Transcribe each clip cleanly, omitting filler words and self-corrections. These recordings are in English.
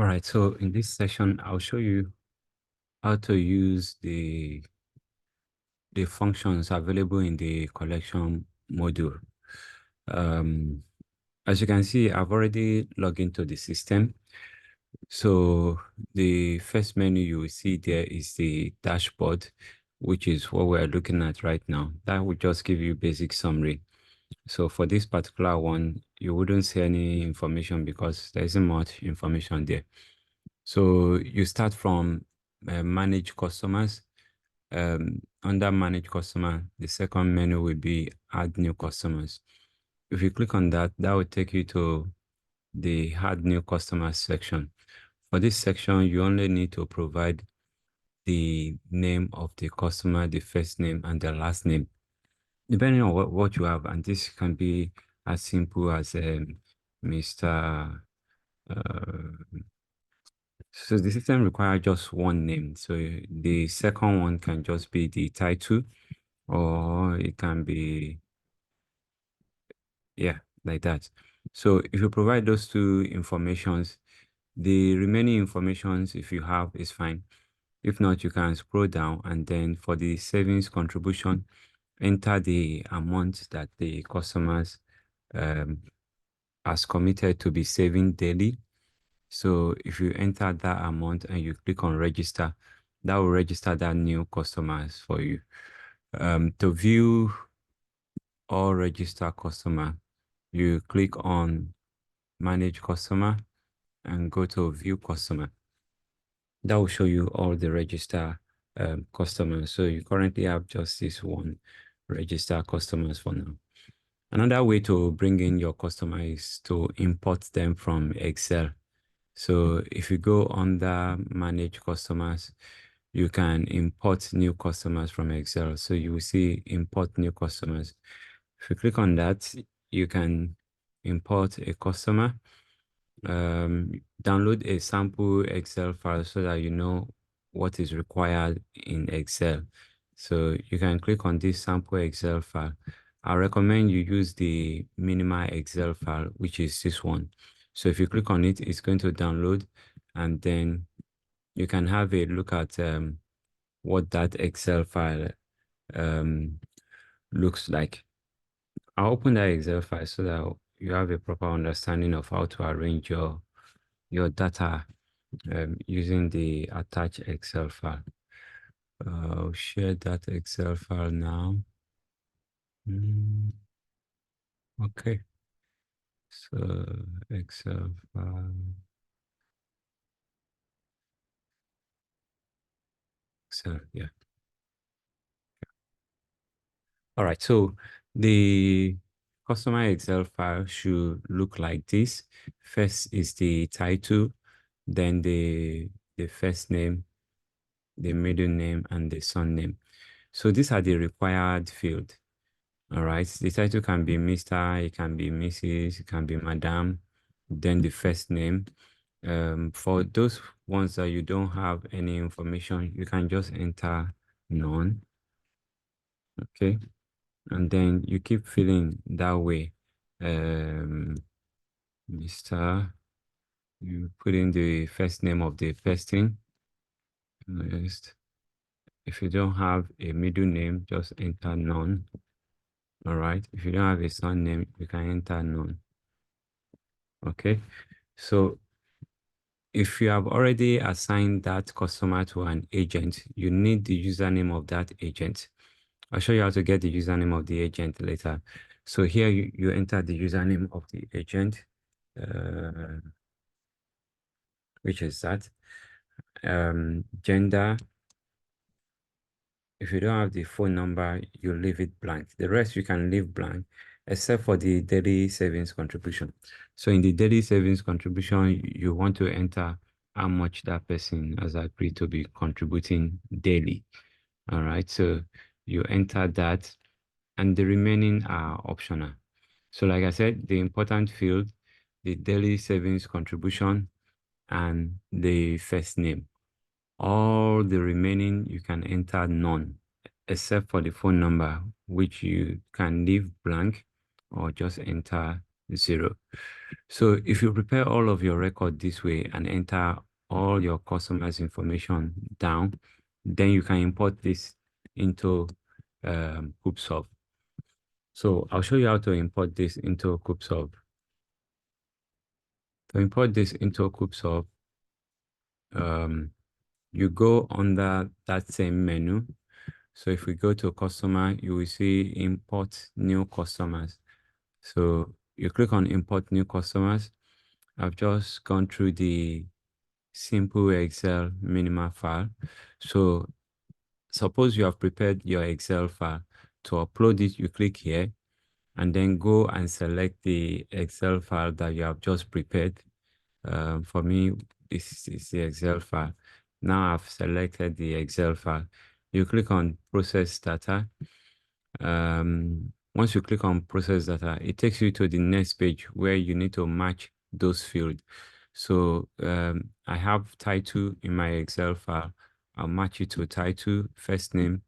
All right, so in this session, I'll show you how to use the functions available in the collection module. Um, as you can see, I've already logged into the system. So the first menu you will see there is the dashboard, which is what we're looking at right now. That will just give you basic summary. So for this particular one, you wouldn't see any information because there isn't much information there. So you start from manage customers. Under manage customer, the second menu will be add new customers. If you click on that, that will take you to the add new customers section. For this section, you only need to provide the name of the customer, the first name and the last name, depending on what you have. And this can be as simple as Mr. So the system requires just one name. So the second one can just be the title, or it can be, yeah, like that. So if you provide those two informations, the remaining informations, if you have, is fine. If not, you can scroll down and then for the savings contribution, enter the amount that the customers has committed to be saving daily. So if you enter that amount and you click on register, that will register that new customers for you. To view all register customer, you click on manage customer and go to view customer. That will show you all the register customers. So you currently have just this one register customers for now. Another way to bring in your customer is to import them from Excel. So if you go under manage customers, you can import new customers from Excel. So you will see import new customers. If you click on that, you can import a customer, download a sample Excel file so that you know what is required in Excel. So you can click on this sample Excel file. I recommend you use the minimal Excel file, which is this one. So if you click on it, it's going to download, and then you can have a look at what that Excel file looks like. I'll open that Excel file so that you have a proper understanding of how to arrange your data using the attached Excel file. I'll share that Excel file now. Okay, so Excel file, Excel, yeah. All right, so the customer Excel file should look like this. First is the title, then the first name, the middle name, and the surname. So these are the required field. All right, the title can be Mr., it can be Mrs., it can be Madam, then the first name. For those ones that you don't have any information, you can just enter none. Okay, and then you keep filling that way. Mr., you put in the first name of the person. Next, if you don't have a middle name, just enter none. All right, if you don't have a surname, you can enter none. Okay, so if you have already assigned that customer to an agent, you need the username of that agent. I'll show you how to get the username of the agent later. So here you enter the username of the agent, which is that. Gender. If you don't have the phone number, you leave it blank. The rest you can leave blank, except for the daily savings contribution. So in the daily savings contribution, you want to enter how much that person has agreed to be contributing daily. All right, so you enter that, and the remaining are optional. So like I said, the important field, the daily savings contribution, and the first name. All the remaining, you can enter none, except for the phone number, which you can leave blank or just enter 0. So if you prepare all of your record this way and enter all your customers' information down, then you can import this into Coopsolve. So I'll show you how to import this into Coopsolve. To import this into Coopsolve, um, you go under that same menu. So if we go to customer, you will see import new customers. So you click on import new customers. I've just gone through the simple Excel minimal file. So suppose you have prepared your Excel file. To upload it, you click here and then go and select the Excel file that you have just prepared. For me, this is the Excel file. Now I've selected the Excel file. You click on process data. Once you click on process data, it takes you to the next page where you need to match those fields. So I have title in my Excel file. I'll match it to title, first name.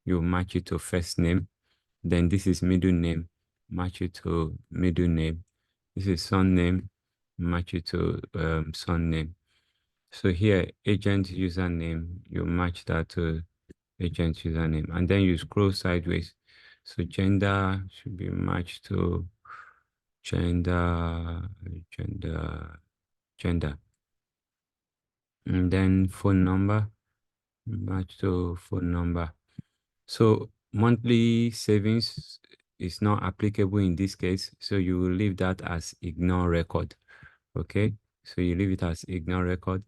You match it to first name. Then this is middle name. Match it to middle name. This is son name. Match it to son name. So here, agent username, you match that to agent username. And then you scroll sideways. So gender should be matched to gender, gender. And then phone number, match to phone number. So monthly savings is not applicable in this case. So you will leave that as ignore record. Okay. So you leave it as ignore record.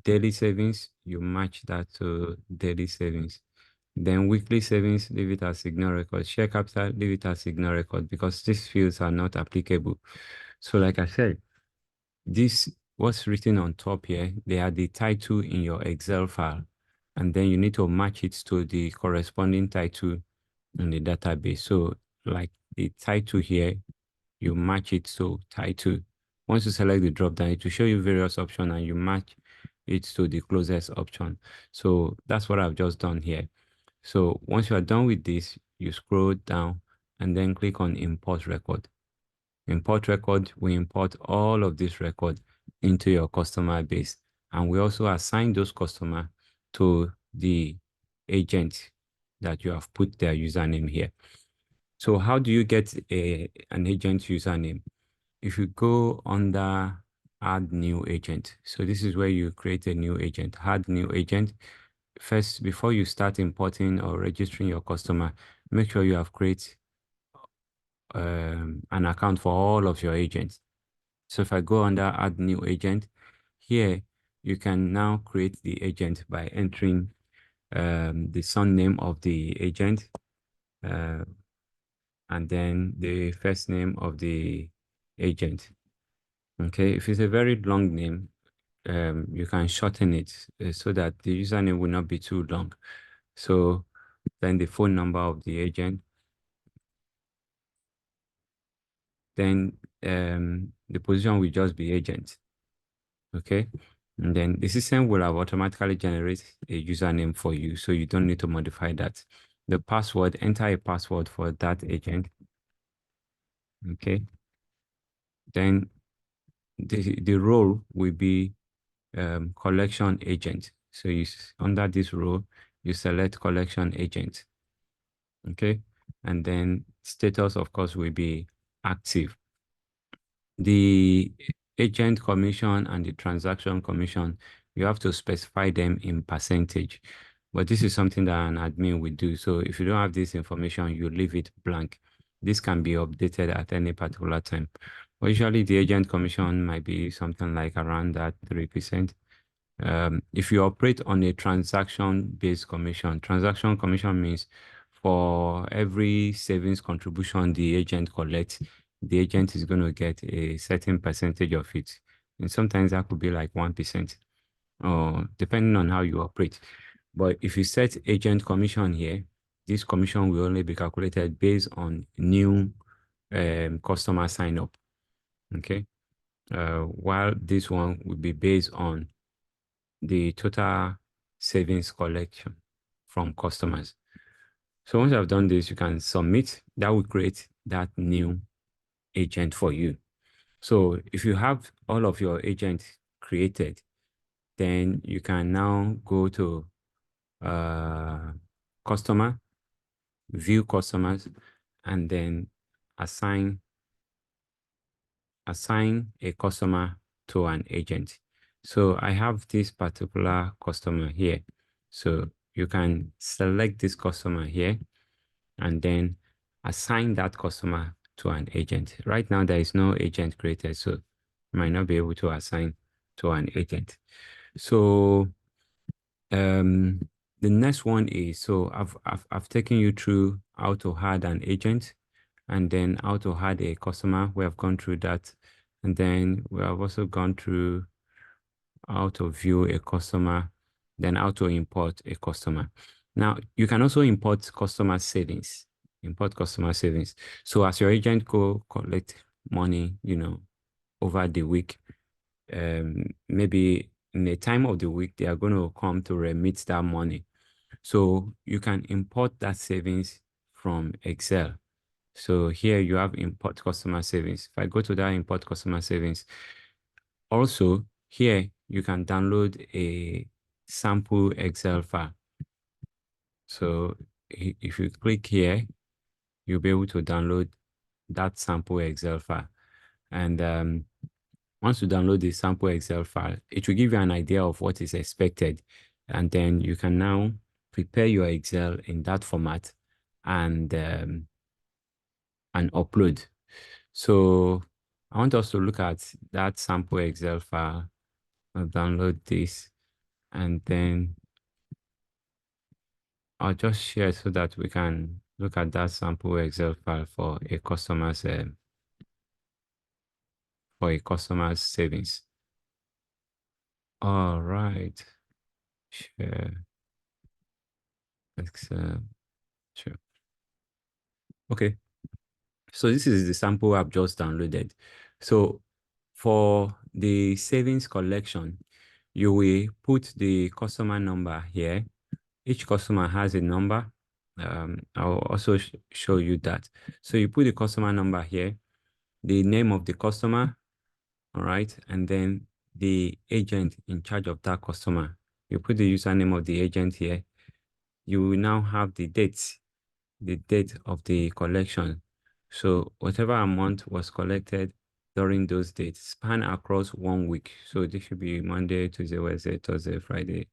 Daily savings, you match that to daily savings. Then weekly savings, leave it as ignore record. Share capital, leave it as ignore record because these fields are not applicable. So like I said, this what's written on top here, they are the title in your Excel file. And then you need to match it to the corresponding title in the database. So like the title here, you match it to title. Once you select the drop down, it will show you various options and you match it to the closest option. So that's what I've just done here. So once you are done with this, you scroll down and then click on import record. Import record, we import all of this record into your customer base. And we also assign those customers to the agent that you have put their username here. So how do you get an agent username? If you go under add new agent, so this is where you create a new agent, add new agent. First, before you start importing or registering your customer, make sure you have created an account for all of your agents. So if I go under add new agent, here you can now create the agent by entering the son name of the agent uh, and then the first name of the agent. Okay, if it's a very long name, you can shorten it so that the username will not be too long. So then the phone number of the agent, then the position will just be agent. Okay, and then the system will have automatically generate a username for you, so you don't need to modify that. The password, enter a password for that agent. Okay, then the role will be collection agent. So under this role, you select collection agent. Okay. And then status, of course, will be active. The agent commission and the transaction commission, you have to specify them in percentage. But this is something that an admin will do. So if you don't have this information, you leave it blank. This can be updated at any particular time. But usually the agent commission might be something like around that 3%. If you operate on a transaction-based transaction commission means for every savings contribution the agent collects, the agent is going to get a certain percentage of it. And sometimes that could be like 1%, or depending on how you operate. But if you set agent commission here, this commission will only be calculated based on new customer sign up. Okay. While this one will be based on the total savings collection from customers. So once I've done this, you can submit. That will create that new agent for you. So if you have all of your agents created, then you can now go to uh, customer, view customers, and then assign a customer to an agent. So I have this particular customer here. So you can select this customer here and then assign that customer to an agent. Right now, there is no agent created, so you might not be able to assign to an agent. So um, the next one is, so I've taken you through how to add an agent and then how to add a customer. We have gone through that. And then we have also gone through how to view a customer, then how to import a customer. Now, you can also import customer savings, import customer savings. So as your agent go collect money, over the week, maybe in the time of the week, they are going to come to remit that money. So you can import that savings from Excel. So here you have import customer savings. If I go to that import customer savings, also here you can download a sample Excel file. So if you click here, you'll be able to download that sample Excel file. And once you download the sample Excel file, it will give you an idea of what is expected. And then you can now prepare your Excel in that format and upload. So I want us to look at that sample Excel file. I'll download this and then I'll just share so that we can look at that sample Excel file for a customer's savings. All right. Share Excel. Sure. Okay. So this is the sample I've just downloaded. So for the savings collection, you will put the customer number here. Each customer has a number. I'll also show you that. So you put the customer number here, the name of the customer, all right, and then the agent in charge of that customer. You put the username of the agent here. You will now have the date of the collection. So whatever amount was collected during those dates span across 1 week. So this should be Monday, Tuesday, Wednesday, Thursday, Friday,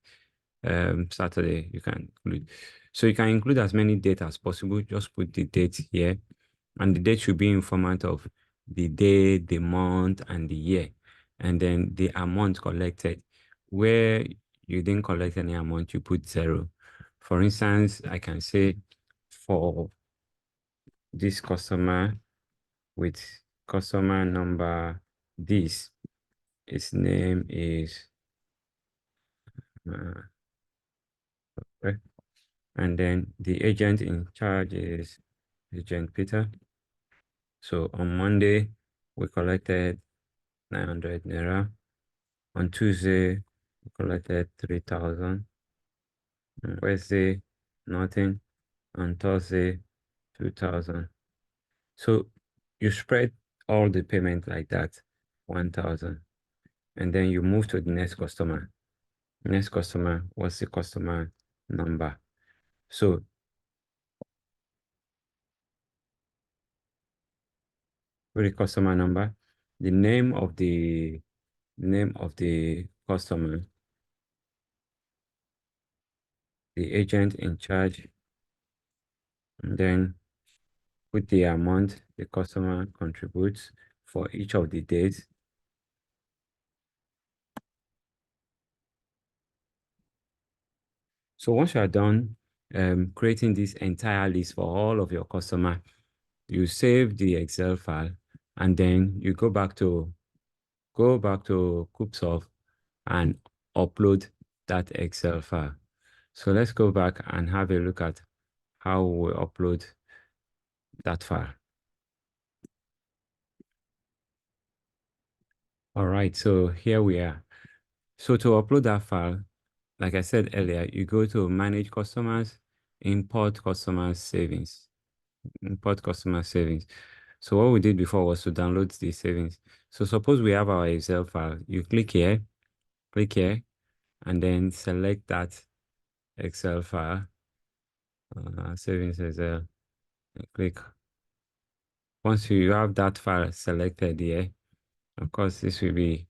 Saturday. You can include. So you can include as many dates as possible. Just put the date here, and the date should be in format of the day, the month, and the year, and then the amount collected. Where you didn't collect any amount, you put 0. For instance, I can say for this customer with customer number this, his name is uh, okay. And then the agent in charge is Agent Peter. So on Monday, we collected 900 Naira. On Tuesday, we collected 3,000. On Wednesday, nothing. On Thursday, 2,000. So you spread all the payment like that, 1,000. And then you move to the next customer. Next customer, what's the customer number? So with the customer number, the name of the customer, the agent in charge, and then with the amount the customer contributes for each of the days. So once you are done creating this entire list for all of your customer, you save the Excel file and then you go back to Coopsolve and upload that Excel file. So let's go back and have a look at how we upload that file. All right, so here we are. So to upload that file, like I said earlier, you go to Manage Customers, Import Customer Savings. Import Customer Savings. So what we did before was to download the savings. So suppose we have our Excel file. You click here, and then select that Excel file, savings Excel, and click. Once you have that file selected here, of course, this will be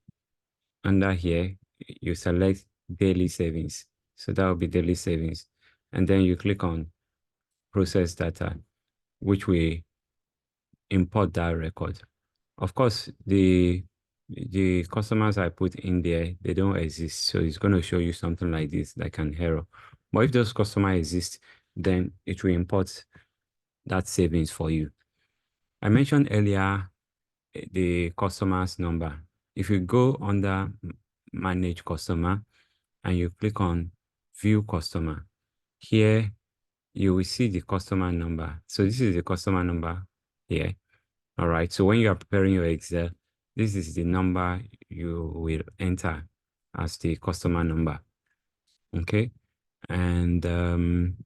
under here. You select daily savings. So that will be daily savings. And then you click on process data, which will import that record. Of course, the customers I put in there, they don't exist. So it's going to show you something like this, like an error. But if those customers exist, then it will import that savings for you. I mentioned earlier the customer's number. If you go under manage customer and you click on view customer, here you will see the customer number. So this is the customer number here. All right. So when you are preparing your Excel, this is the number you will enter as the customer number. Okay. And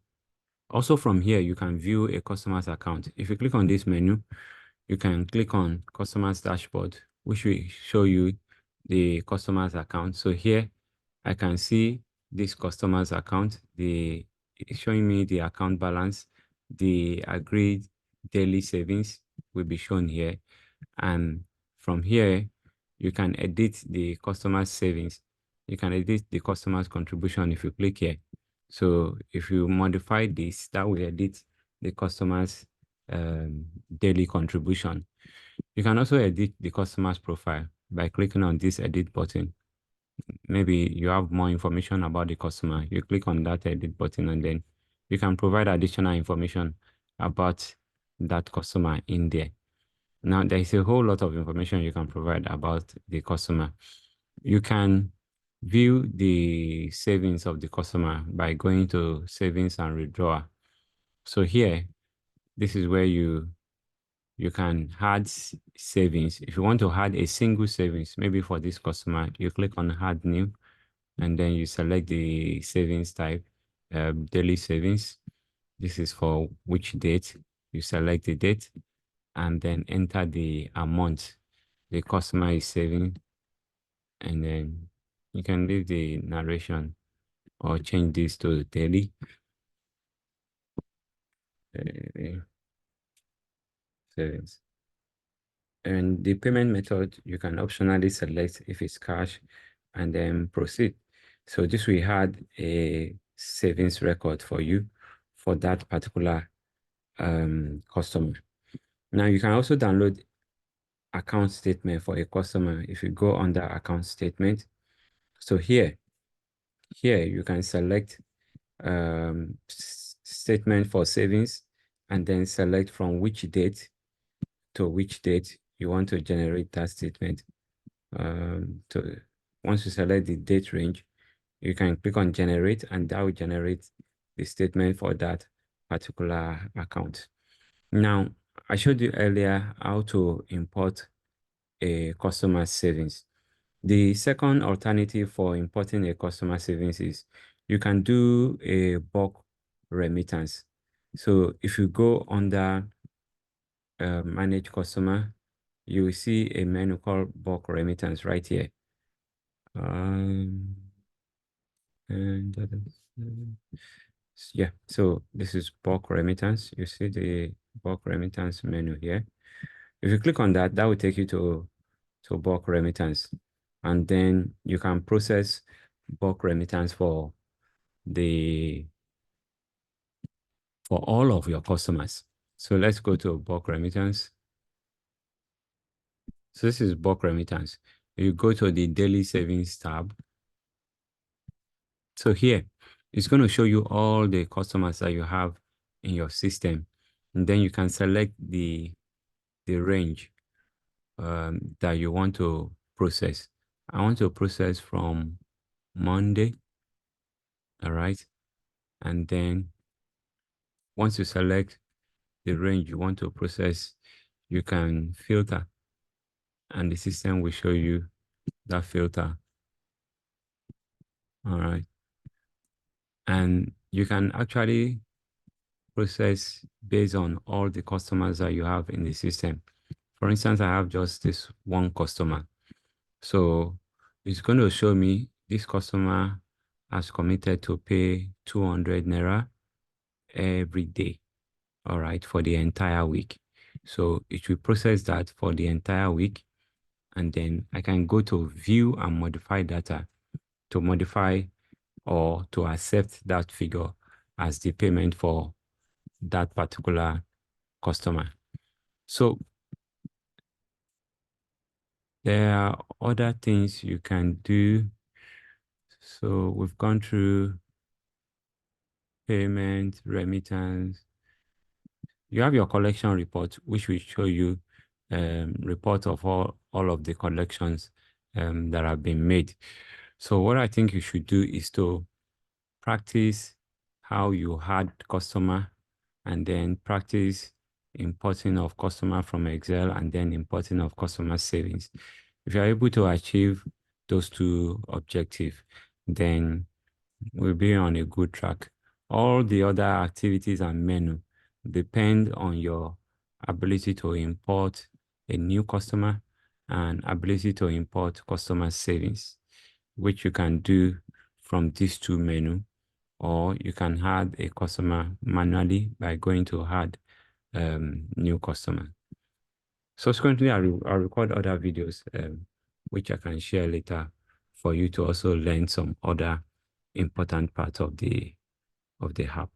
also from here, you can view a customer's account. If you click on this menu, you can click on customer's dashboard, which will show you the customer's account. So here I can see this customer's account, it's showing me the account balance, the agreed daily savings will be shown here. And from here, you can edit the customer's savings. You can edit the customer's contribution if you click here. So if you modify this, that will edit the customer's daily contribution. You can also edit the customer's profile by clicking on this edit button. Maybe you have more information about the customer. You click on that edit button and then you can provide additional information about that customer in there. Now, there is a whole lot of information you can provide about the customer. You can view the savings of the customer by going to savings and withdrawal. So here, this is where you can add savings. If you want to add a single savings, maybe for this customer, you click on add new, and then you select the savings type, daily savings. This is for which date. You select the date and then enter the amount the customer is saving, and then you can leave the narration or change this to daily savings. And the payment method, you can optionally select if it's cash and then proceed. So this will add a savings record for you for that particular customer. Now you can also download account statement for a customer if you go under account statement. So here you can select statement for savings and then select from which date to which date you want to generate that statement. Once you select the date range, you can click on generate and that will generate the statement for that particular account. Now, I showed you earlier how to import a customer savings. The second alternative for importing a customer savings is you can do a bulk remittance. So if you go under manage customer, you will see a menu called bulk remittance right here. And yeah, so this is bulk remittance. You see the bulk remittance menu here. If you click on that, that will take you to bulk remittance. And then you can process bulk remittance for all of your customers. So let's go to bulk remittance. So this is bulk remittance. You go to the daily savings tab. So here, it's going to show you all the customers that you have in your system. And then you can select the range that you want to process. I want to process from Monday. All right. And then once you select the range you want to process, you can filter and the system will show you that filter. All right. And you can actually process based on all the customers that you have in the system. For instance, I have just this one customer. So it's going to show me this customer has committed to pay 200 Naira every day, all right, for the entire week. So it will process that for the entire week. And then I can go to view and modify data to modify or to accept that figure as the payment for that particular customer. So there are other things you can do. So we've gone through payment, remittance. You have your collection report, which will show you report of all of the collections that have been made. So what I think you should do is to practice how you had customer and then practice importing of customer from Excel and then importing of customer savings. If you're able to achieve those two objectives, then we'll be on a good track. All the other activities and menu depend on your ability to import a new customer and ability to import customer savings, which you can do from these two menu, or you can add a customer manually by going to add new customer. Subsequently, I'll record other videos which I can share later for you to also learn some other important parts of the app.